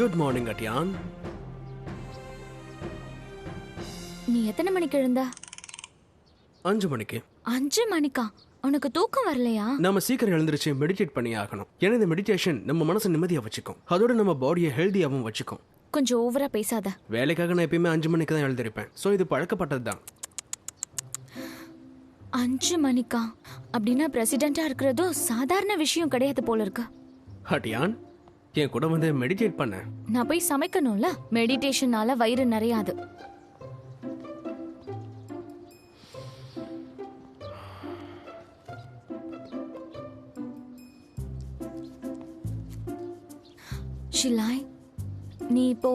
Good morning அட்டியான். நீ எத்தனை மணிக்கு எழுந்த? 5 மணிக்கு. 5 மணிக்கா? உனக்கு தூக்கம் வரலையா? நம்ம சீக்கிரம் எழுந்திருச்சு மெடிடேட் பண்ணி ஆகணும். ஏன்னா இந்த மெடிடேஷன் நம்ம மனசை நிம்மதியா வச்சுக்கும், அதோட நம்ம பாடியை ஹெல்தியாவும் வச்சுக்கும். கொஞ்சம் ஓவரா பேசாத. வேலைக்காக நான் எப்பயுமே 5 மணிக்கு தான் எழுந்திருப்பேன். ஸோ இது பழக்கப்பட்டது தான். 5 மணிக்கா? அப்படின்னா பிரசிடென்டா இருக்கிறதும் சாதாரண விஷயம் கிடையாது போல இருக்கு. அட்டியான், என் கூட வந்து மெடிடேட் பண்ண. நான் போய் சமைக்கணும்ல. மெடிடேஷனால வயிறு நிறையாது. ஷிலாய், நீ இப்போ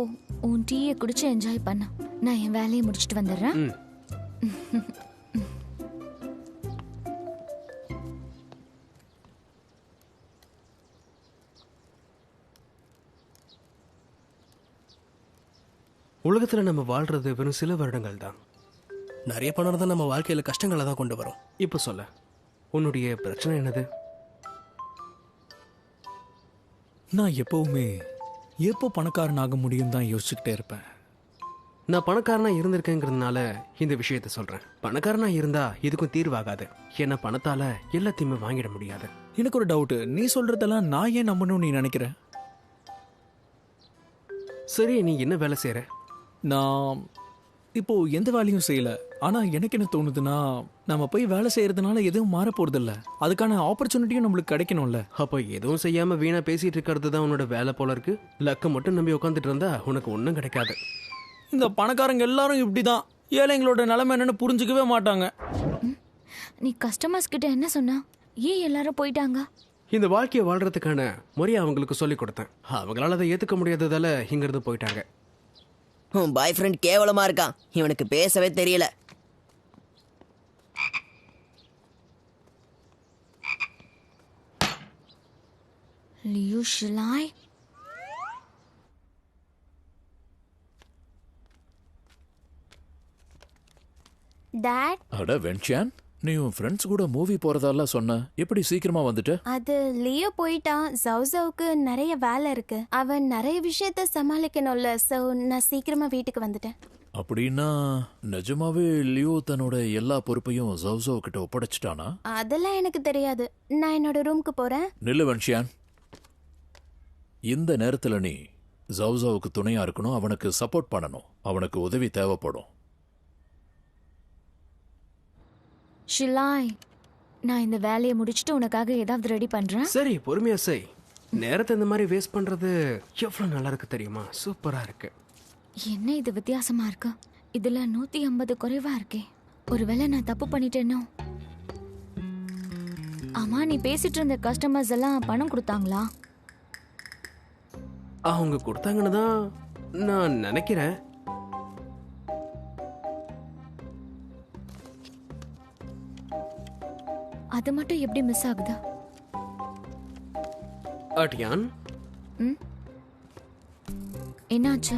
உன் டீயை குடிச்சு என்ஜாய் பண்ண. நான் என் வேலையை முடிச்சிட்டு வந்துடுறேன். உலகத்துல நம்ம வாழ்றது வெறும் சில வருடங்கள் தான். நிறைய பணம் தான் நம்ம வாழ்க்கையில கஷ்டங்களை தான் கொண்டு வரும். இப்போ சொல்ல, உன்னுடைய பிரச்சனை என்னது? நான் எப்பவுமே எப்போ பணக்காரன் ஆக முடியும் தான் யோசிச்சுக்கிட்டே இருப்பேன். நான் பணக்காரனா இருந்திருக்கேங்கிறதுனால இந்த விஷயத்த சொல்றேன். பணக்காரனா இருந்தா இதுக்கும் தீர்வாகாது. ஏன்னா பணத்தால எல்லாத்தையுமே வாங்கிட முடியாது. எனக்கு ஒரு டவுட், நீ சொல்றதெல்லாம் நான் ஏன் நம்பணும்னு நீ நினைக்கிற? சரி, நீ என்ன வேலை செய்யற? நான் இப்போ எந்த வேலையும் செய்யல. ஆனா எனக்கு என்ன தோணுதுன்னா, நம்ம போய் வேலை செய்யறதுனால எதுவும் மாற போறது இல்ல. அதுக்கான ஆப்பர்ச்சுனிட்டியும் நம்மளுக்கு கிடைக்கணும்ல. அப்போ எதுவும் செய்யாம வீணா பேசிட்டு இருக்கிறது தான் உன்னோட வேலை போல இருக்கு. லக்க மட்டும் நம்பி உட்காந்துட்டு இருந்தா உனக்கு ஒன்றும் கிடைக்காது. இந்த பணக்காரங்க எல்லாரும் இப்படிதான். ஏழைங்களோட நிலைமை என்னன்னு புரிஞ்சுக்கவே மாட்டாங்க. நீ கஸ்டமர்ஸ் கிட்ட என்ன சொன்ன? ஏன் எல்லாரும் போயிட்டாங்க? இந்த வாழ்க்கையை வாழ்றதுக்கான முறையை அவங்களுக்கு சொல்லி கொடுத்தேன். அவங்களால அதை ஏத்துக்க முடியாததால இங்கிருந்து போயிட்டாங்க. உன் பாய் ஃப்ரெண்ட் கேவலமா இருக்கான். இவனுக்கு பேசவே தெரியல. Liu Shilai, dad. அட வென்ஷான், நீ உன் ஃப்ரெண்ட்ஸ் கூட மூவி போறதால சொன்ன. எப்படி சீக்கிரமா வந்துட்ட? அது லியோ போயிட்டான். ஜவுக்கு நிறைய வேலை இருக்கு. அவன் நிறைய விஷயத்த சமாளிக்கணும்ல. சோ நான் சீக்கிரமா வீட்டுக்கு வந்துட்டேன். அப்படின்னா நிஜமாவே லியோ தன்னோட எல்லா பொறுப்பையும் ஜவ்சோ கிட்ட ஒப்படைச்சிட்டானா? அதெல்லாம் எனக்கு தெரியாது. நான் என்னோட ரூமுக்கு போறேன். நில்லு வென்ஷான், இந்த நேரத்துல நீ ஜவ்சோவுக்கு துணையா இருக்கணும். அவனுக்கு சப்போர்ட் பண்ணணும். அவனுக்கு உதவி தேவைப்படும். ஷிலாய், நான் இந்த வேலையை முடிச்சுட்டு உனக்காக ஏதாவது ரெடி பண்றேன். சரி, பொறுமையா செய். நேரத்தை இந்த மாதிரி வேஸ்ட் பண்றது எவ்வளவு நல்லா இருக்கு தெரியுமா? சூப்பரா இருக்கு. என்ன இது வித்தியாசமா இருக்கு? இதுல 150 குறைவா இருக்கே. ஒருவேளை நான் தப்பு பண்ணிட்டேனோ? ஆமா, நீ பேசிட்டு இருந்த கஸ்டமர்ஸ் எல்லாம் பணம் கொடுத்தாங்களா? அவங்க கொடுத்தாங்கன்னு தான் நான் நினைக்கிறேன். அது மட்டும் எப்படி மிஸ் ஆகுது? அட்டியான், என்னாச்சு?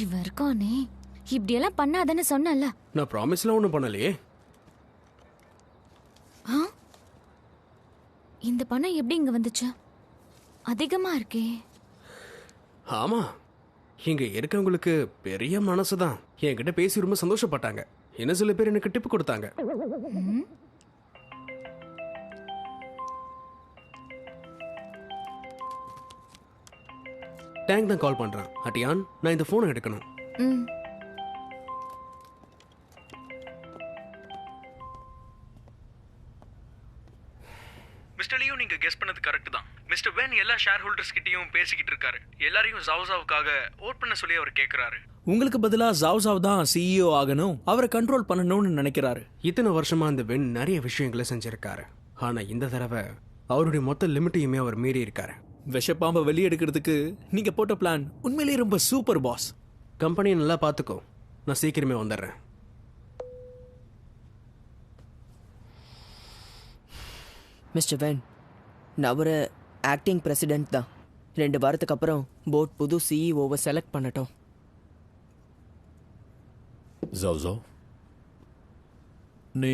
இவ இருக்கானே, இப்படி எல்லாம் பண்ணாதன்னு சொன்னல. நான் ப்ராமிஸ்லாம் ஒன்றும் பண்ணலையே. இந்த பணம் எப்படி இங்க வந்துச்சு? அதிகமா இருக்கே. ஆமா, இங்க இருக்கவங்களுக்கு பெரிய மனசுதான். என்கிட்ட பேசி ரொம்ப சந்தோஷப்பட்டாங்க. என்ன சில பேர் எனக்கு டிப் கொடுத்தாங்க. டேங்க் தான் கால் பண்றான். அட்டியான், நான் இந்த போனை எடுக்கணும். நீங்க கெஸ் பண்ணது கரெக்ட் தான். மிஸ்டர் வென் எல்லா ஷேர் ஹோல்டர்ஸ் கிட்டயும் பேசிக்கிட்டு இருக்காரு. எல்லாரையும் ஜாவ்ஸாவுக்காக ஓட் பண்ண சொல்லி அவர் கேக்குறாரு. உங்களுக்கு பதிலா ஜாவ்ஸாவ் தான் சிஇஓ ஆகணும், அவரை கண்ட்ரோல் பண்ணணும்னு நினைக்கிறாரு. இத்தனை வருஷமா அந்த வென் நிறைய விஷயங்களை செஞ்சிருக்காரு. ஆனா இந்த தடவை அவருடைய மொத்த லிமிட்டையுமே அவர் மீறி இருக்காரு. விஷப்பாம்பை வெளியெடுக்கிறதுக்கு நீங்க போட்ட பிளான் உண்மையிலேயே ரொம்ப சூப்பர் பாஸ். கம்பெனியை நல்லா பார்த்துக்கோ, நான் சீக்கிரமே வந்துடுறேன். மிஸ்டர் வென், நான் ஒரு ஆக்டிங் பிரசிடென்ட் தான். 2 வாரத்துக்கு அப்புறம் போர்ட் புது சிஇஓவை செலக்ட் பண்ணட்டும். ஜவ்ஜோ, நீ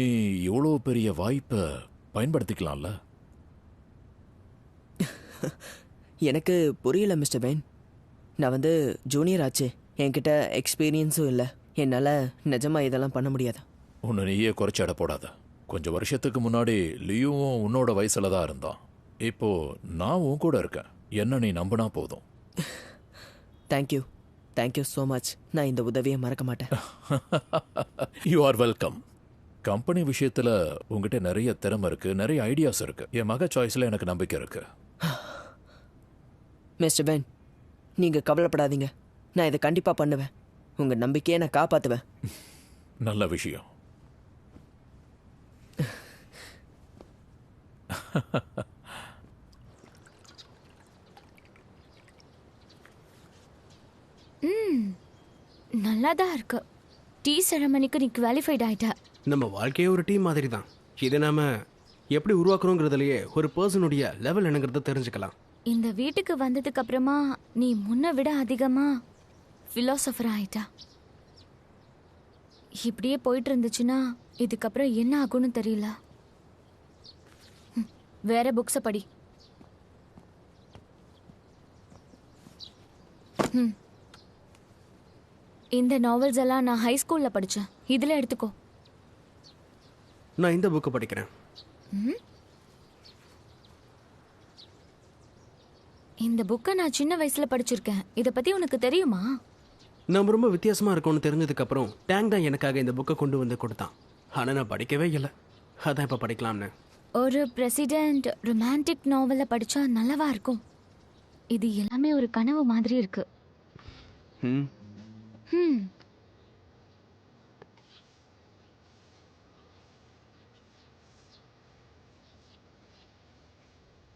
இவ்வளோ பெரிய வாய்ப்பை பயன்படுத்திக்கலாம்ல? எனக்கு புரியல மிஸ்டர் வென். நான் ஜூனியர் ஆச்சு, என்கிட்ட எக்ஸ்பீரியன்ஸும் இல்லை. என்னால் நிஜமாக இதெல்லாம் பண்ண முடியாது. உன்னை நீயே குறைச்சி எடை போடாத. கொஞ்சம் வருஷத்துக்கு முன்னாடி லியூவும் உன்னோட வயசுல தான் இருந்தான். இப்போ நான் உன் கூட இருக்கேன். என்ன நீ நம்பினா போதும். Thank you, thank you so much. நான் இந்த உதவியை மறக்க மாட்டேன். You are welcome. கம்பெனி விஷயத்துல உங்ககிட்ட நிறைய திறமை இருக்கு, நிறைய ஐடியாஸ் இருக்கு. என் மக சாய்ஸ்ல எனக்கு நம்பிக்கை இருக்கு. மிஸ்டர் வென், நீங்கள் கவலைப்படாதீங்க. நான் இதை கண்டிப்பாக பண்ணுவேன். உங்கள் நம்பிக்கையை நான் காப்பாற்றுவேன். நல்ல விஷயம். நல்லாதான் இருக்கு. டீ செரமனிக்கு நீ குவாலிஃபைட் ஆயிட்ட. நம்ம வாழ்க்கையே ஒரு டீம் மாதிரி தான். இதை நாம எப்படி உருவாக்குறோங்கிறதுலயே ஒரு பர்சனுடைய லெவல் என்னங்கிறத தெரிஞ்சுக்கலாம். இந்த வீட்டுக்கு வந்ததுக்கு அப்புறமா நீ முன்ன விட அதிகமா ஃபிலாசபர் ஆயிட்டா. இப்படியே போயிட்டு இருந்துச்சுன்னா இதுக்கப்புறம் என்ன ஆகும்னு தெரியல. வேற புக்ஸை படி. இந்த நாவல்ஸ் எல்லாம் நான் ஹை ஸ்கூல்ல படிச்சேன். இதுல எடுத்துக்கோ. நான் இந்த புக்கை படிக்கிறேன். இந்த புக்கை நான் சின்ன வயசுல படிச்சிருக்கேன். இதை பத்தி உனக்கு தெரியுமா? நம்ம ரொம்ப வித்தியாசமா இருக்கோம்னு தெரிஞ்சதுக்கு அப்புறம் டேங் தான் எனக்காக இந்த புக்கை கொண்டு வந்து கொடுத்தான். ஆனா நான் படிக்கவே இல்லை. அதான் இப்ப படிக்கலாம்னு. ஒரு பிரசிடென்ட் ரொமான்டிக் நாவலை படிச்சா நல்லவா இருக்கும். இது எல்லாமே ஒரு கனவு மாதிரி இருக்கு.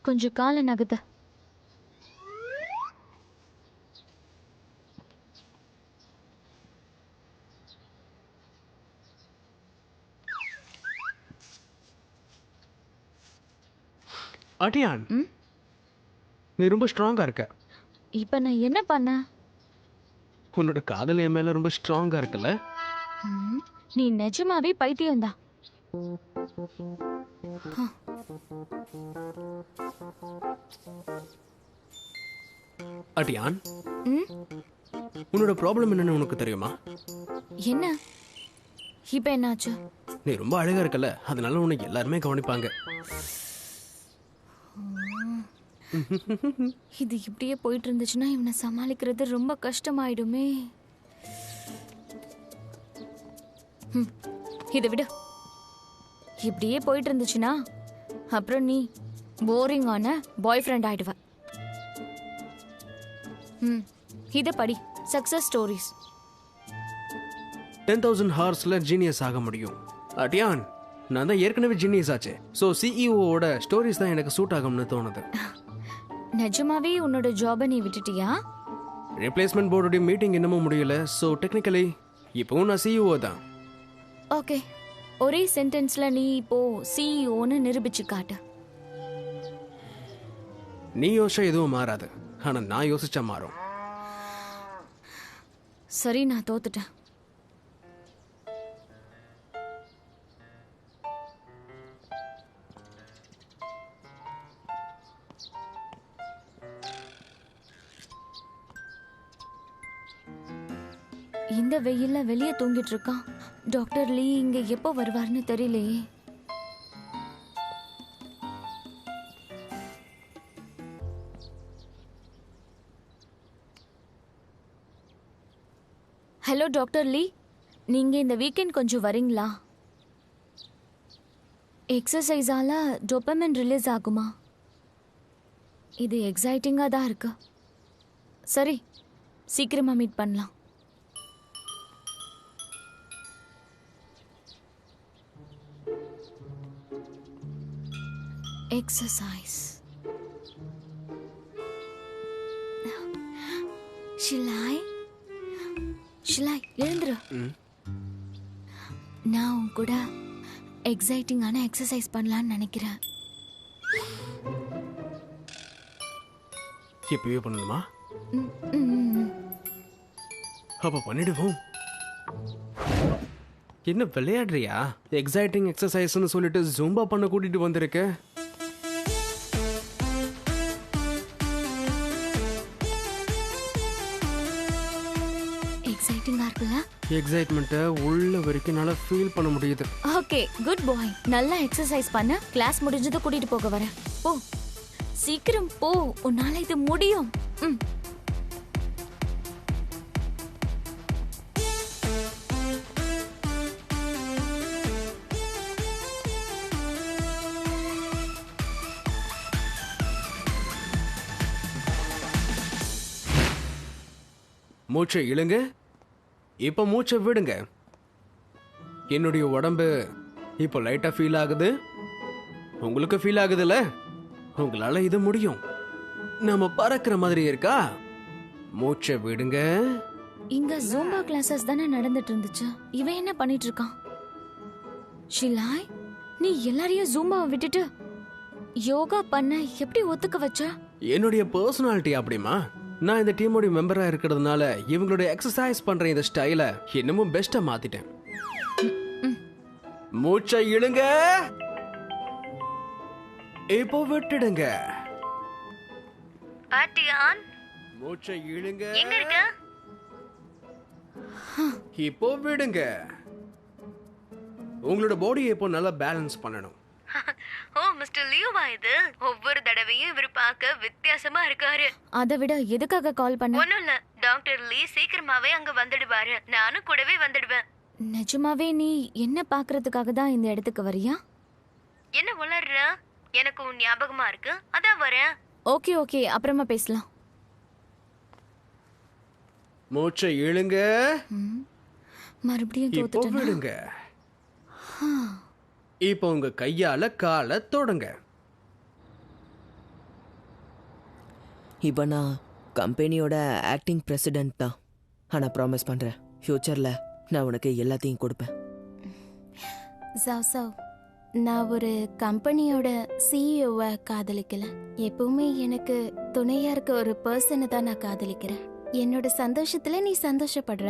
கொஞ்சம் கால நகத்த. அடியான், நீ ரொம்ப ஸ்ட்ராங்கா இருக்க. இப்ப நான் என்ன பண்ண? உன்னோட காதல் என் மேல ரொம்ப ஸ்ட்ராங்கா இருக்குல்ல? நீ நிஜமாவே பைத்தியம்தான். அடியான், உன்னோட ப்ராப்ளம் என்னன்னு உனக்கு தெரியுமா? என்ன இப்ப என்னாச்சு? நீ ரொம்ப அழகா இருக்கல, அதனால உனக்கு எல்லாருமே கவனிப்பாங்க. இது இப்படியே போயிட்டு இருந்துச்சுன்னா இவனை சமாளிக்கிறது ரொம்ப கஷ்டமாயிடுமே. இதை விடு. இப்படியே போயிட்டு இருந்துச்சுன்னா அப்புறம் நீ போரிங்கான பாய் ஃப்ரெண்ட் ஆயிடுவ. இதை படி. Success stories. 10,000 ஹார்ஸ்ல ஜீனியஸ் ஆக முடியும். அடியான், நான் தான் ஏற்கனவே ஜீனியஸ் ஆச்சு. ஸோ சிஇஓட ஸ்டோரிஸ் தான் எனக்கு சூட் ஆகும்னு தோணுது. நிஜமாவே உன்னோட ஜாபை நீ விட்டுட்டியா? ரிப்ளேஸ்மெண்ட் போர்டுடைய மீட்டிங் இன்னமும் முடியல. ஸோ டெக்னிக்கலி இப்போவும் நான் சிஇஓ தான். ஓகே, ஒரே சென்டென்ஸ்ல நீ இப்போ சிஇஓன்னு நிரூபிச்சு காட்டு. நீ யோசிச்சா எதுவும் மாறாது, ஆனா நான் யோசிச்சா மாறும். சரி, நான் தோத்துட்டேன். இந்த வெயில்ல வெளியே தூங்கிட்டு இருக்கான். டாக்டர் லீ இங்க எப்போ வருவார்னு தெரியலையே. ஹலோ டாக்டர் லீ, நீங்க இந்த வீக்கெண்ட் கொஞ்சம் வரீங்களா? எக்ஸசைஸால டோபமைன் ரிலீஸ் ஆகுமா? இது எக்ஸைட்டிங்கா தான் இருக்கு. சரி, சீக்கிரமா மீட் பண்ணலாம். எக்ஸசைஸ். ஷிலாய், ஷிலாய் எழுந்துரு. நான் உன் கூட எக்ஸைட்டிங்கான எக்ஸசைஸ் பண்ணலான்னு நினைக்கிறேன். இப்பவே பண்ணணுமா? ம், ம், ம். அப்ப பண்ணிடுவோம். என்ன விளையாடுறியா? எக்ஸைட்டிங் எக்ஸசைஸ்னு சொல்லிட்டு ஜூம்பா பண்ண கூட்டிட்டு வந்திருக்க. எக்ஸைட்டிங்கா இருக்குல்ல? எக்ஸைட்மெண்ட்டை உள்ள வரைக்கும் நல்லா ஃபீல் பண்ண முடியுது. ஓகே, குட் பாய். நல்லா எக்ஸசைஸ் பண்ண கிளாஸ் முடிஞ்சதும் கூட்டிட்டு போக வரேன். போ, சீக்கிரம் போ, உன்னால இது முடியும். ம். மூச்சை இழுங்க. இப்ப மூச்சை விடுங்க. என்னுடைய உடம்பு இப்போ லைட்டா ஃபீல் ஆகுது. உங்களுக்கு ஃபீல் ஆகுதுல்ல? உங்களால இது முடியும். நாம பறக்கிற மாதிரி இருக்கா? மூச்சை விடுங்க. இங்க ஜூம்பா கிளாஸஸ் தானே நடந்துட்டு இருந்துச்சு. இவன் என்ன பண்ணிட்டு இருக்கான்? ஷிலாய், நீ எல்லாரையும் ஜூம்பாவை விட்டுட்டு யோகா பண்ண எப்படி ஒத்துக்க வச்ச? என்னுடைய பர்சனாலிட்டி அப்படிமா. நான் இந்த டீமோட மெம்பரா இருக்கிறதுனால இவங்களுடைய எக்ஸசைஸ் பண்ற இந்த ஸ்டைலை இன்னமும் பெஸ்டா மாத்திட்டேன். மூச்சை இழுங்க. இப்போ விட்டுடுங்க. மூச்சை இழுங்க. எங்க இருக்க? இப்போ விடுங்க. உங்களோட பாடியை இப்போ நல்லா பேலன்ஸ் பண்ணணும். ஓ, மிஸ்டர் லியோவா இது? ஒவ்வொரு தடவையும் இவர் பார்க்க வித்தியாசமா இருக்காரு. அதை விட எதுக்காக கால் பண்ண? ஒண்ணும் இல்ல, டாக்டர் லீ சீக்கிரமாவே அங்க வந்துடுவாரு. நானும் கூடவே வந்துடுவேன். நிஜமாவே நீ என்ன பாக்குறதுக்காக தான் இந்த இடத்துக்கு வரியா? என்ன உளர்ற? எனக்கு உன் ஞாபகமா இருக்கு, அதான் வரேன். ஓகே ஓகே, அப்புறமா பேசலாம். மூச்சை இழுங்க. மறுபடியும் இப்போ தோத்துட்டேனா? விடுங்க. இப்போ உங்க கையால காலை தொடங்க. இப்போ நான் கம்பெனியோட ஆக்டிங் பிரசிடென்ட் தான். ஆனால் ப்ராமிஸ் பண்ணுறேன், ஃப்யூச்சரில் நான் உனக்கு எல்லாத்தையும் கொடுப்பேன். சவ் சவ், நான் ஒரு கம்பெனியோட சிஇஓவை காதலிக்கல. எப்பவுமே எனக்கு துணையா இருக்க ஒரு பர்சனை தான் நான் காதலிக்கிறேன். என்னோட சந்தோஷத்துல நீ சந்தோஷப்படுற,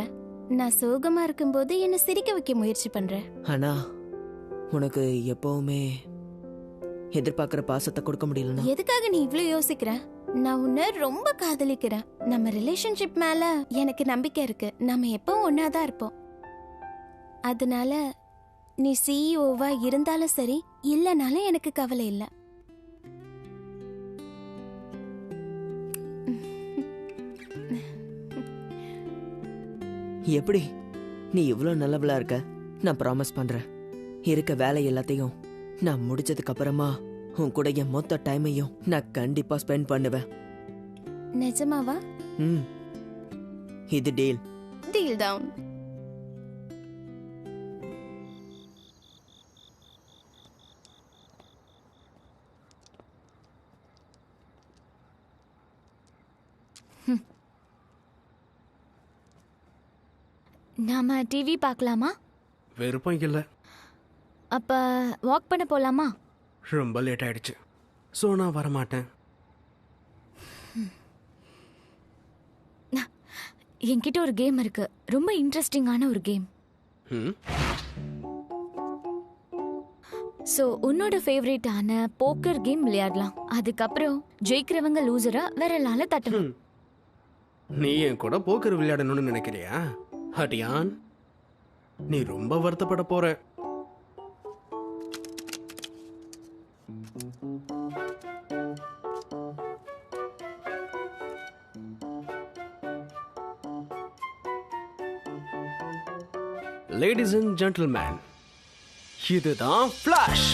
நான் சோகமா இருக்கும்போது என்னை சிரிக்க வைக்க முயற்சி பண்ற. ஆனால் உனக்கு எப்பவுமே எதிர்பார்க்குற பாசத்தை கொடுக்க முடியலன்னா எதுக்காக நீ இவ்ளோ யோசிக்கிற? நான் உன்னை ரொம்ப காதலிக்கிறேன். நம்ம ரிலேஷன்ஷிப் மேல எனக்கு நம்பிக்கை இருக்கு. நம்ம எப்பவும் ஒன்னாதான் இருப்போம். அதனால நீ சிஇஓவா இருந்தாலும் சரி, இல்லைனாலும் எனக்கு கவலை இல்லை. எப்படி நீ இவ்வளோ நல்லவளா இருக்க? நான் ப்ராமிஸ் பண்ணுறேன், இருக்க வேலை எல்லாத்தையும் நான் முடிச்சதுக்கு அப்புறமா உன் கூட என் மொத்த டைமையும் நான் கண்டிப்பா ஸ்பெண்ட் பண்ணுவேன். நிஜமாவா? இது டீல். Deal down. நாம டிவி பார்க்கலாமா? விருப்பம் இல்லை. அப்ப வாக் பண்ண போலாமா? ரொம்ப லேட் ஆயிடுச்சு, ஸோ நான் வரமாட்டேன். என்கிட்ட ஒரு கேம் இருக்கு, ரொம்ப இன்ட்ரெஸ்டிங்கான ஒரு கேம். சோ உன்னோட ஃபேவரட்டான போக்கர் கேம் விளையாடலாம். அதுக்கப்புறம் ஜெயிக்கிறவங்க லூசரா விரலால தட்டணும். நீ என் கூட போக்கர் விளையாடணும்னு நினைக்கிறியா? ஹட்டியான், நீ ரொம்ப வருத்தப்பட போற. லேடிஸ் அண்ட் ஜென்டில்மேன், இதுதான் ஃபிளாஷ்.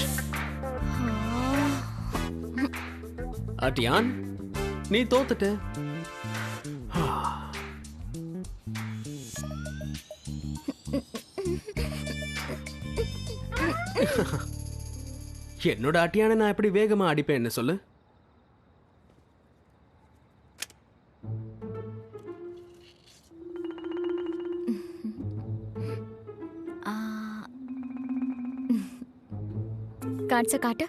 அட்டியான், நீ தோத்துட்ட. என்னோட அட்டியான நான் எப்படி வேகமா அடிப்பேன் என்ன சொல்லு. காட்ச காட்டு.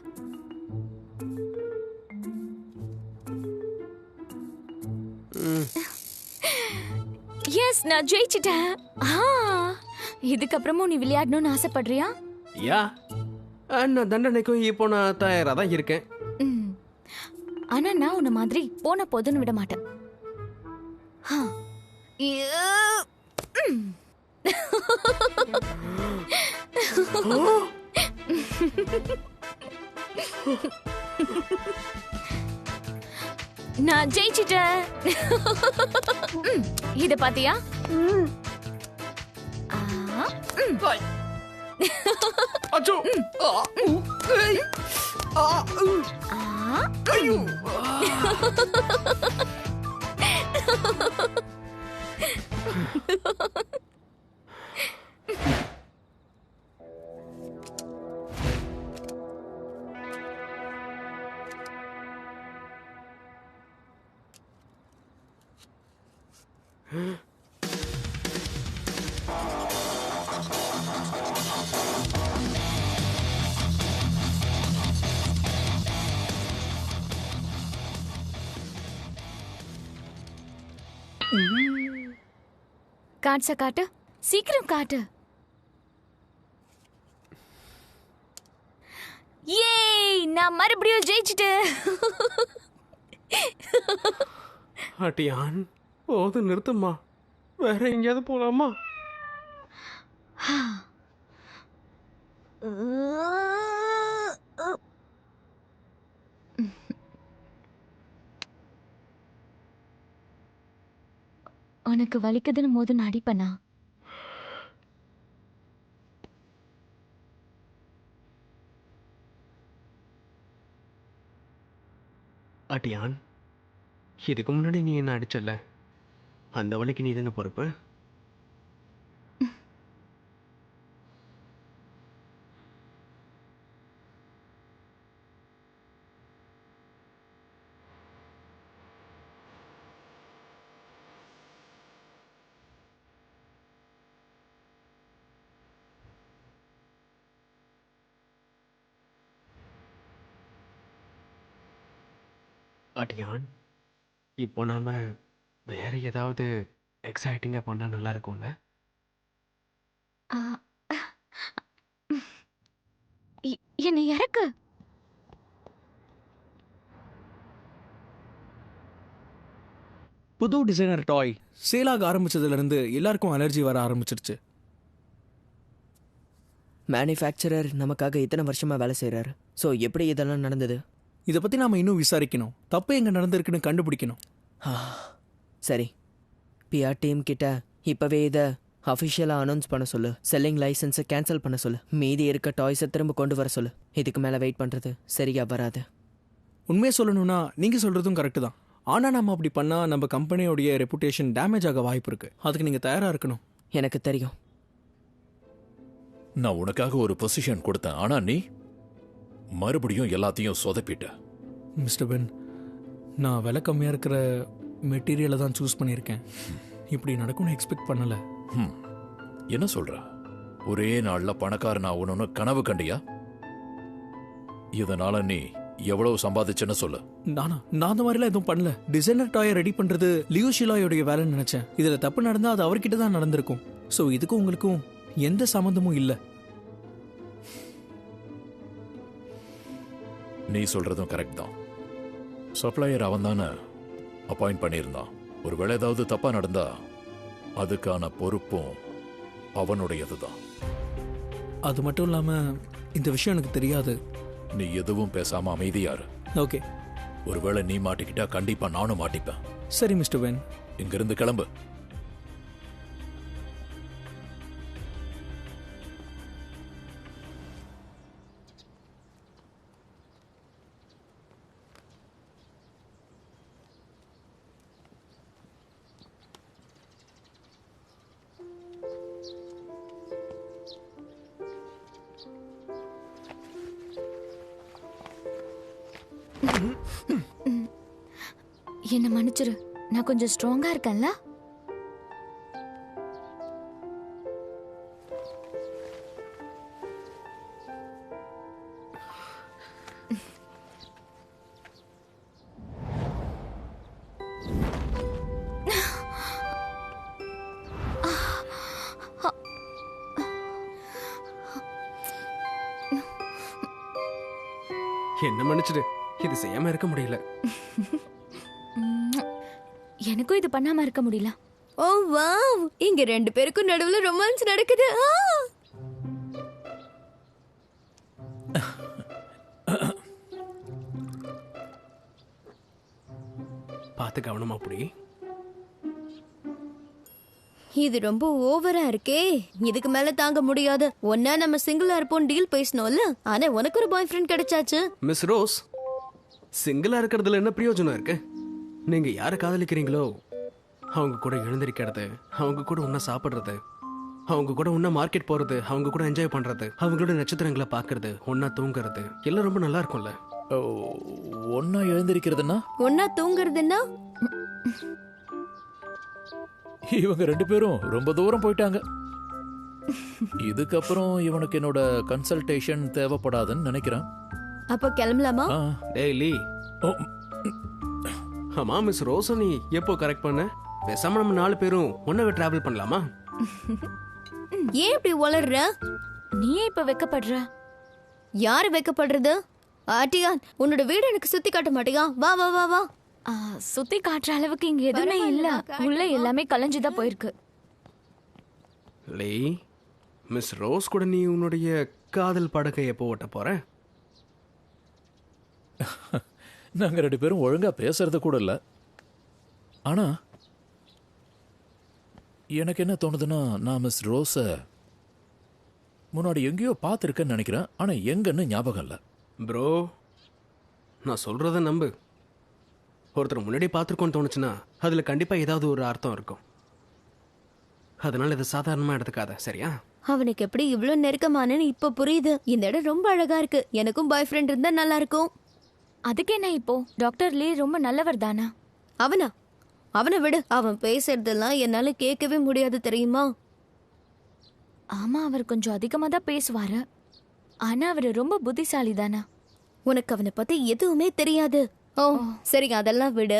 எஸ், நான் ஜெயிச்சிட்டேன். இதுக்கப்புறமும் நீ விளையாடணும்னு ஆசைப்படுறியா? யா, நான் தண்டனைக்கும் இப்போ நான் தயாரா தான் இருக்கேன். ஆனா நான் உன்ன மாதிரி போன போதுன்னு விட மாட்டேன். நான் ஜெயிச்சிட்டேன். இத பாத்தியா? அச்சோ! ஐயோ! காட்ச காட்டு, சீக்கிரம் காட்டு. ஏய், நான் மறுபடியும் ஜெயிச்சிட்டேன். அட்டியான், போது நிறுத்துமா. வேற எங்கேயாவது போலாமா? உனக்கு வலிக்குதுன்னு போது நான் அடிப்பனா? அட்டியான், இதுக்கு முன்னாடி நீ என்ன அடிச்சல, அந்த வழிக்கு நீ தானே பொறுப்பு. அட்டியான், இப்போ நாம வேற ஏதாவது எக்ஸைட்டிங்கா பண்ணா நல்லா இருக்கும்ல? என்னை இறக்கு. புது டிசைனர் டாய் சேலாக ஆரம்பிச்சதுல இருந்து எல்லாருக்கும் அலர்ஜி வர ஆரம்பிச்சிருச்சு. மேனுஃபேக்சரர் நமக்காக இத்தனை வருஷமா வேலை செய்றாரு. ஸோ எப்படி இதெல்லாம் நடந்தது? இதை பத்தி நாம இன்னும் விசாரிக்கணும். தப்பு எங்க நடந்திருக்குன்னு கண்டுபிடிக்கணும். சரி, பிஆர் டீம் கிட்ட இப்பவே இதை அஃபிஷியலாக அனௌன்ஸ் பண்ண சொல்லு. செல்லிங் லைசன்ஸை கேன்சல் பண்ண சொல்லு. மீதி இருக்க டாய்ஸை திரும்ப கொண்டு வர சொல்லு. இதுக்கு மேலே வெயிட் பண்ணுறது சரியா வராது. உண்மையை சொல்லணும்னா நீங்க சொல்றதும் கரெக்டு தான். ஆனா நம்ம அப்படி பண்ணா நம்ம கம்பெனியோடைய ரெப்புடேஷன் டேமேஜ் ஆக வாய்ப்பு இருக்கு. அதுக்கு நீங்க தயாரா இருக்கணும். எனக்கு தெரியும். நான் உனக்காக ஒரு பொசிஷன் கொடுத்தேன், ஆனா நீ மறுபடியும் எல்லாத்தையும் சொதப்பிட்ட. மிஸ்டர் பென், நான் விலை கம்மியா இருக்கிற மெட்டீரியலை தான் சூஸ் பண்ணியிருக்கேன். இப்படி நடக்கும்னு எக்ஸ்பெக்ட் பண்ணல. என்ன சொல்ற? ஒரே நாள்ல பணக்காரன் ஆகணும்னு கனவு கண்டியா? இதனால நீ எவ்வளவு சம்பாதிச்சேன்னு சொல்லு. நான் அந்த மாதிரிலாம் எதுவும் பண்ணல. டிசைனர் டாயை ரெடி பண்றது லியூ ஷிலாயோடைய வேலைன்னு நினைச்சேன். இதுல தப்பு நடந்தா அது அவர்கிட்ட தான் நடந்திருக்கும். ஸோ இதுக்கும் உங்களுக்கும் எந்த சம்மந்தமும் இல்லை. நீ சொல்றதும் கரெக்ட் தான். சப்ளையர் அவன் தானே அப்பாயிண்ட் பண்ணியிருந்தான். ஒருவேளை ஏதாவது தப்பா நடந்தா அதுக்கான பொறுப்பும் அவனுடையது தான். அது மட்டும் இல்லாம இந்த விஷயம் எனக்கு தெரியாது. நீ எதுவும் பேசாம அமைதியாரு. ஓகே. ஒருவேளை நீ மாட்டிக்கிட்டா கண்டிப்பா நானும் மாட்டிப்பேன். சரி மிஸ்டர் பென், இங்கிருந்து கிளம்பு. என்ன மன்னிச்சிரு, நான் கொஞ்சம் ஸ்ட்ராங்கா இருக்கேன்ல. என்ன மன்னிச்சிடு, இது செய்யாம இருக்க முடியல. எனக்கும் இது பண்ணாம இருக்க முடியல. ஓ வாவ், இங்க 2 பேருக்கும் நடுவுல ரொமான்ஸ் நடக்குது. பார்த்து கவனமா புடி. இது ரொம்ப ஓவரா இருக்கே. இதுக்கு மேல தாங்க முடியாது. ஒன்னா நம்ம சிங்கிளா இருப்போம் டீல் பேசணும்ல. ஆனா உனக்கு ஒரு பாய் ஃப்ரெண்ட் கிடைச்சாச்சு. மிஸ் ரோஸ், சிங்கிளா இருக்கிறதுல என்ன பிரயோஜனம் இருக்கு? நீங்க யாரை காதலிக்கிறீங்களோ அவங்க கூட எழுந்திருக்கிறது, அவங்க கூட ஒன்னா சாப்பிடுறது, அவங்க கூட ஒன்னா மார்க்கெட் போறது, அவங்க கூட என்ஜாய் பண்றது, அவங்களோட நட்சத்திரங்களை பாக்குறது, ஒன்னா தூங்குறது எல்லாம் ரொம்ப நல்லா இருக்கும்ல. ஒன்னா எழுந்திருக்கிறதுன்னா ஒன்னா தூங்குறதுன்னா இவங்க 2 பேரும் ரொம்ப தூரம் போயிட்டாங்க. இதுக்கப்புறம் இவனுக்கு என்னோட கன்சல்டேஷன் தேவைப்படாதுன்னு நினைக்கிறேன். அப்ப கிளம்பலாமா? டெய்லி ஆமா மிஸ் ரோஸ நீ எப்போ கரெக்ட் பண்ண? பேசாம நம்ம 4 பேரும் ஒன்னாவே டிராவல் பண்ணலாமா? ஏன் இப்படி வளர்ற? நீயே இப்ப வெக்கப்படுற. யாரு வைக்கப்படுறது? ஆட்டியான், உன்னோட வீடு எனக்கு சுத்தி காட்ட மாட்டியா? வா வா வா வா. சுத்தி காட்டுற அளவுக்கு இங்க எதுவுமே இல்ல. உள்ள எல்லாமே கலைஞ்சுதான் போயிருக்கு. லே, மிஸ் ரோஸ் கூட நீ உன்னுடைய காதல் படகை எப்போ ஓட்ட போற? நாங்க 2 பேரும் ஒழுங்கா பேசுறது கூட இல்ல. ஆனா எனக்கு என்ன தோணுதுன்னா, நான் மிஸ் ரோஸ முன்னாடி எங்கேயோ பார்த்துருக்கேன்னு நினைக்கிறேன். ஆனா எங்கன்னு ஞாபகம் இல்ல. ப்ரோ, நான் சொல்றத நம்பு. ஒருத்தர் முன்னாடி பார்த்துருக்கோன்னு தோணுச்சுன்னா அதுல கண்டிப்பா ஏதாவது ஒரு அர்த்தம் இருக்கும். அதனால இது சாதாரணமா எடுத்துக்காத, சரியா? அவனுக்கு எப்படி இவ்வளவு நெருக்கமானு இப்ப புரியுது. இந்த இடம் ரொம்ப அழகா இருக்கு. எனக்கும் பாய் ஃப்ரெண்ட் இருந்தா நல்லா இருக்கும். அதுக்கு என்ன இப்போ? டாக்டர் லீ ரொம்ப நல்லவர் தானா? அவனை விடு. அவன் பேசுறதெல்லாம் என்னால கேட்கவே முடியாது, தெரியுமா? ஆமா, அவர் கொஞ்சம் அதிகமா தான் பேசுவாரு. ஆனா அவர் ரொம்ப புத்திசாலி தானா? உனக்கு அவனை பத்தி எதுவுமே தெரியாது. ஓ சரி, அதெல்லாம் விடு.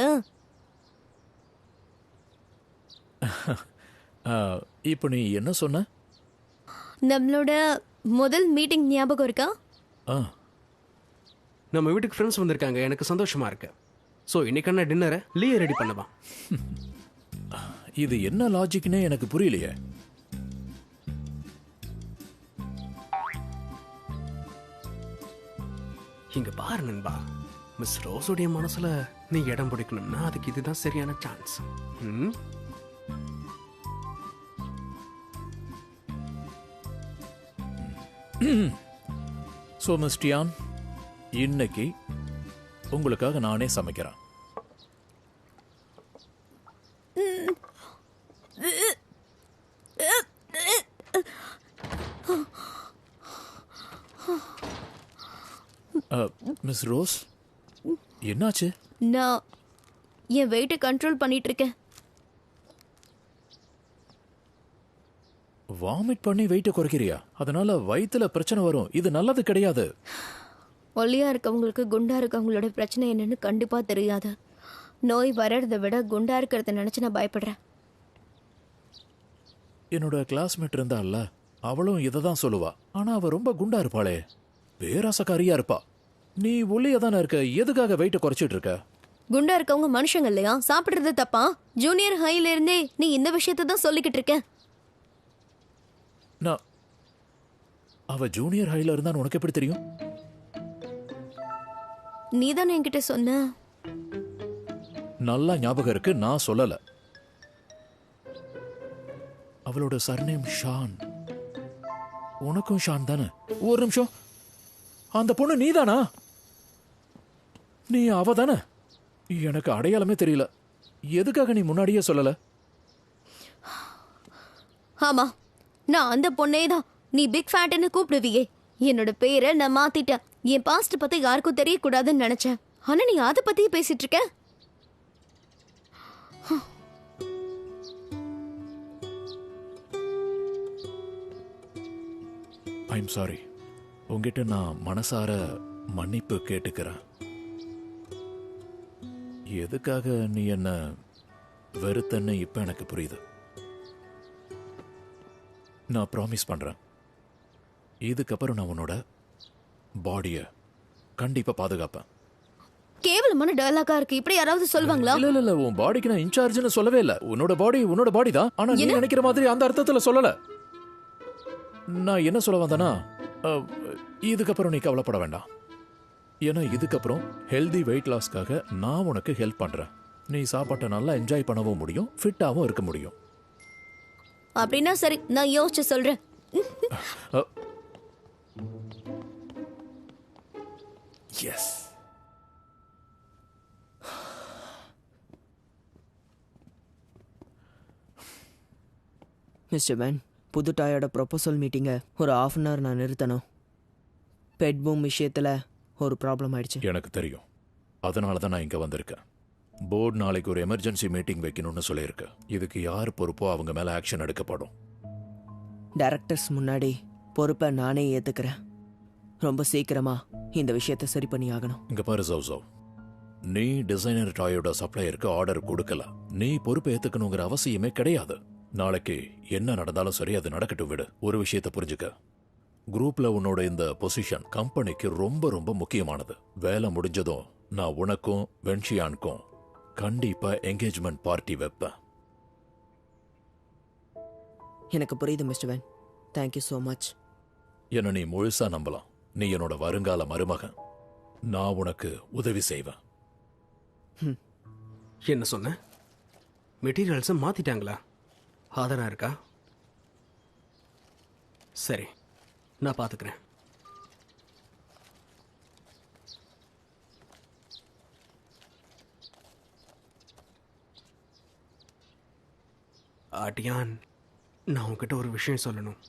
இப்போ நீ என்ன சொன்ன? நம்மளோட முதல் மீட்டிங் ஞாபகம் இருக்கா? நம்ம வீட்டுக்கு ஃப்ரெண்ட்ஸ் வந்திருக்காங்க, எனக்கு சந்தோஷமா இருக்கு. ஸோ இன்னைக்கான டின்னரை லீயை ரெடி பண்ணவா? இது என்ன லாஜிக்னே எனக்கு புரியலையே. இங்க பாரு நண்பா, மிஸ் ரோஸோடைய மனசுல நீ இடம் பிடிக்கணும்னா அதுக்கு இதுதான் சரியான சான்ஸ். ஸோ மிஸ் டியான், இன்னைக்கு உங்களுக்காக நானே சமைக்கிறேன். மிஸ் ரோஸ், என்னாச்சு? நான் என் வெயிட்டை கண்ட்ரோல் பண்ணிட்டு இருக்கேன். வாமிட் பண்ணி வெயிட்டை குறைக்கிறியா? அதனால வயிற்றுல பிரச்சனை வரும். இது நல்லது கிடையாது. ஒல்லியா இருக்கவங்களுக்கு குண்டா இருக்கவங்களோட பிரச்சனை என்னன்னு கண்டிப்பா தெரியாது. நோய் வர்றதை விட குண்டா இருக்கிறத நினைச்சு நான் பயப்படுறேன். என்னோட கிளாஸ்மேட் இருந்தால அவளும் இதை தான் சொல்லுவா. ஆனா அவ ரொம்ப குண்டா இருப்பாளே, பேராசக்காரியா இருப்பா. நீ ஒல்லியா தானே இருக்க, எதுக்காக வெயிட்டை குறைச்சிட்டு இருக்க? குண்டா இருக்கவங்க மனுஷங்க இல்லையா? சாப்பிடுறது தப்பா? ஜூனியர் ஹைல இருந்தே நீ இந்த விஷயத்தை தான் சொல்லிக்கிட்டு இருக்க. நான் அவ ஜூனியர் ஹைல இருந்தான்னு உனக்கு எப்படி தெரியும்? நீ தானே என்கிட்ட சொன்ன. நல்லா ஞாபகம் இருக்கு, நான் சொல்லல. அவளோட சர்நேம் ஷான். உனக்கும் ஷான் தானே? ஒரு நிமிஷம், அந்த பொண்ணு நீதானா? நீ அவ தானே? எனக்கு அடையாளமே தெரியல. எதுக்காக நீ முன்னாடியே சொல்லல? ஆமா, நான் அந்த பொண்ணே தான். நீ பிக் ஃபேட்னு கூப்பிடுவியே. என்னோட பேரை நான் மாத்திட்டேன். என் பாஸ்ட் பத்தி யாருக்கும் தெரியக்கூடாதுன்னு நினைச்சேன். ஆனா நீ அத பத்தியே பேசிட்டு இருக்க. I'm sorry. உங்ககிட்ட நான் மனசார மன்னிப்பு கேட்டுக்கிறேன். எதுக்காக நீ என்ன வெறுத்தன்னு இப்ப எனக்கு புரியுது. நான் ப்ராமிஸ் பண்றேன், இதுக்கப்புறம் நான் உன்னோட பாடிய கண்டிப்பா பாதுகாப்பேன். கேவலமான டயலாகா இருக்கு. இப்படி யாராவது சொல்வாங்களா? இல்ல இல்ல இல்ல, உன் பாடிக்கு நான் இன்சார்ஜ்னு சொல்லவே இல்ல. உன்னோட பாடி தான். ஆனா நீ நினைக்கிற மாதிரி அந்த அர்த்தத்துல சொல்லல. நான் என்ன சொல்ல வந்தேன்னா, இதுக்கப்புறம் நீ கவலைப்பட வேண்டாம். ஏன்னா இதுக்கப்புறம் ஹெல்தி வெயிட் லாஸ்க்காக நான் உனக்கு ஹெல்ப் பண்றேன். நீ சாப்பாட்டை நல்லா என்ஜாய் பண்ணவும் முடியும், ஃபிட்டாவும் இருக்க முடியும். அப்படின்னா சரி, நான் யோசிச்சு சொல்றேன். எஸ். மிஸ்டர் வேன், புது டாயோட ப்ரொபோசல் மீட்டிங்கை ஒரு ½ அன் ஹவர் நான் நிறுத்தணும். பெட் பூம் விஷயத்தில் ஒரு ப்ராப்ளம் ஆயிடுச்சு. எனக்கு தெரியும், அதனால தான் நான் இங்க வந்திருக்கேன். போர்டு நாளைக்கு ஒரு எமர்ஜென்சி மீட்டிங் வைக்கணும்னு சொல்லியிருக்கு. இதுக்கு யார் பொறுப்போ அவங்க மேல ஆக்ஷன் எடுக்கப்படும். டைரக்டர்ஸ் முன்னாடி பொறுப்பை நானே ஏற்றுக்கிறேன். ரொம்ப சீக்கிரமா இந்த விஷயத்தை சரி பண்ணி ஆகணும். இங்க பாரு ஜவ், நீ டிசைனர் டாயோட சப்ளையருக்கு ஆர்டர் கொடுக்கல. நீ பொறுப்பை ஏத்துக்கணுங்கிற அவசியமே கிடையாது. நாளைக்கு என்ன நடந்தாலும் சரி, அது நடக்கட்டும், விடு. ஒரு விஷயத்தை புரிஞ்சுக்க, குரூப்ல உன்னோட இந்த பொசிஷன் கம்பெனிக்கு ரொம்ப ரொம்ப முக்கியமானது. வேலை முடிஞ்சதும் நான் உனக்கும் வென்ஷியானுக்கும் கண்டிப்பா என்கேஜ்மெண்ட் பார்ட்டி வைப்பேன். எனக்கு புரியுது mister van, thank you so much. என்ன நீ முழுசா நம்பலாம். நீ என்னோட வருங்கால மருமகன். நான் உனக்கு உதவி செய்வேன். என்ன சொன்ன? மெட்டீரியல்ஸை மாத்திட்டாங்களா? ஆதாரம் இருக்கா? சரி, நான் பார்த்துக்கிறேன். ஆட்டியான், நான் உங்ககிட்ட ஒரு விஷயம் சொல்லணும்.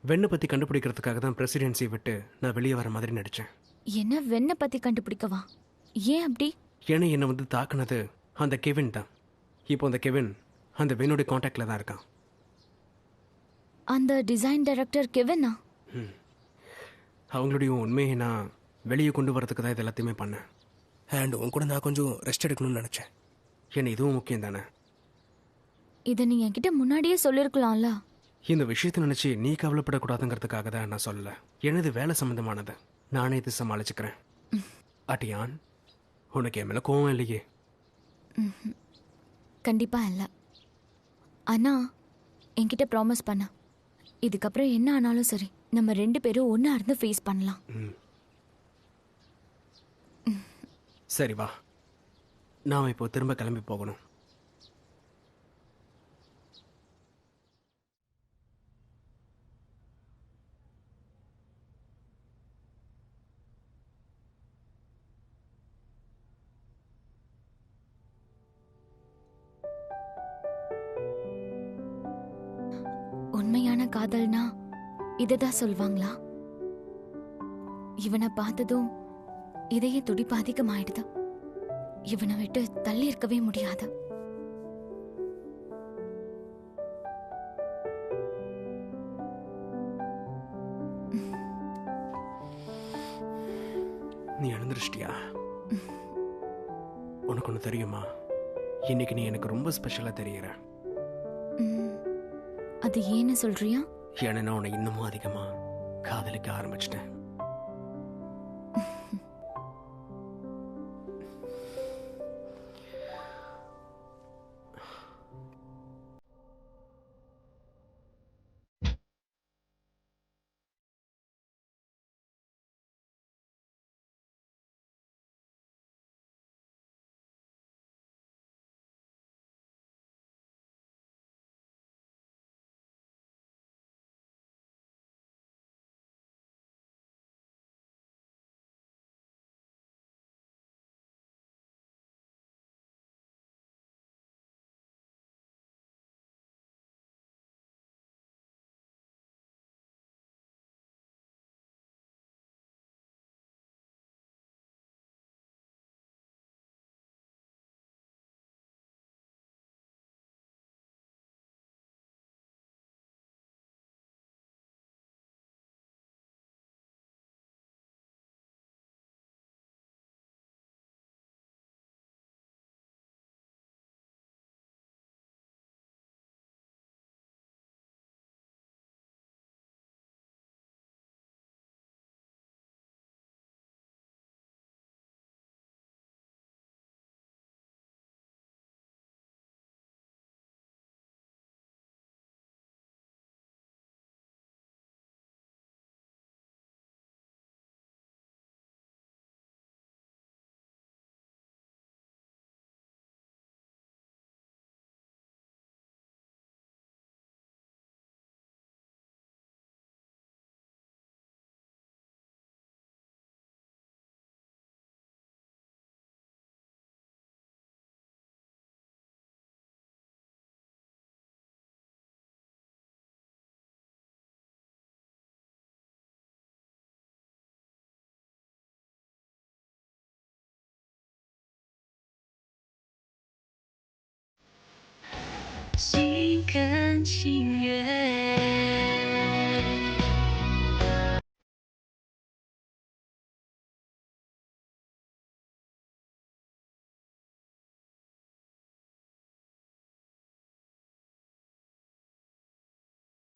வெண்ணை பற்றி கண்டுபிடிக்கிறதுக்காக தான் பிரசிடென்சி விட்டு நான் வெளியே வர மாதிரி நடித்தேன். என்ன வெண்ணை பத்தி கண்டுபிடிக்கவா? ஏன் அப்படி? ஏன்னா என்னை வந்து தாக்குனது அந்த கெவின் தான். இப்போ அந்த கெவின் அந்த வெண்ணுடைய காண்டாக்டில் தான் இருக்கான். அந்த டிசைன் டைரக்டர் கெவினா? அவங்களுடைய உண்மையை நான் வெளியே கொண்டு வரதுக்கு தான் இது எல்லாத்தையுமே பண்ணேன். அண்ட் உன் கூட நான் கொஞ்சம் ரெஸ்ட் எடுக்கணும்னு நினச்சேன். ஏன்னா இதுவும் முக்கியம் தானே. இதை நீ என்கிட்ட முன்னாடியே சொல்லியிருக்கலாம்ல. இந்த விஷயத்தை நினச்சி நீ கவலைப்படக்கூடாதுங்கிறதுக்காக தான் நான் சொல்லலை. ஏன்னா இது வேலை சம்மந்தமானது. நானே இது சமாளிச்சுக்கிறேன். அட்டியான், உனக்கு என் மேலே கோவம் இல்லையே? கண்டிப்பா இல்லை. ஆனா என்கிட்ட ப்ராமிஸ் பண்ண, இதுக்கப்புறம் என்ன ஆனாலும் சரி நம்ம 2 பேரும் ஒன்றா இருந்து ஃபேஸ் பண்ணலாம். சரி வா, நாம் இப்போ திரும்ப கிளம்பி போகணும். உண்மையான காதல்னா இததான் சொல்வாங்களா? இவனை பார்த்ததும் இதய துடிப்பு அதிகமாயிடுது. இவனை விட்டு தள்ளி இருக்கவே முடியாது. நீ எழுந்திருச்சிட்டியா? உனக்கு ஒன்று தெரியுமா, இன்னைக்கு நீ எனக்கு ரொம்ப ஸ்பெஷலாக தெரியுற. அது ஏன்னு சொல்றியா? ஏன்னா நான் உன்னை இன்னமும் அதிகமாக காதலிக்க ஆரம்பிச்சிட்டேன். 心甘情愿。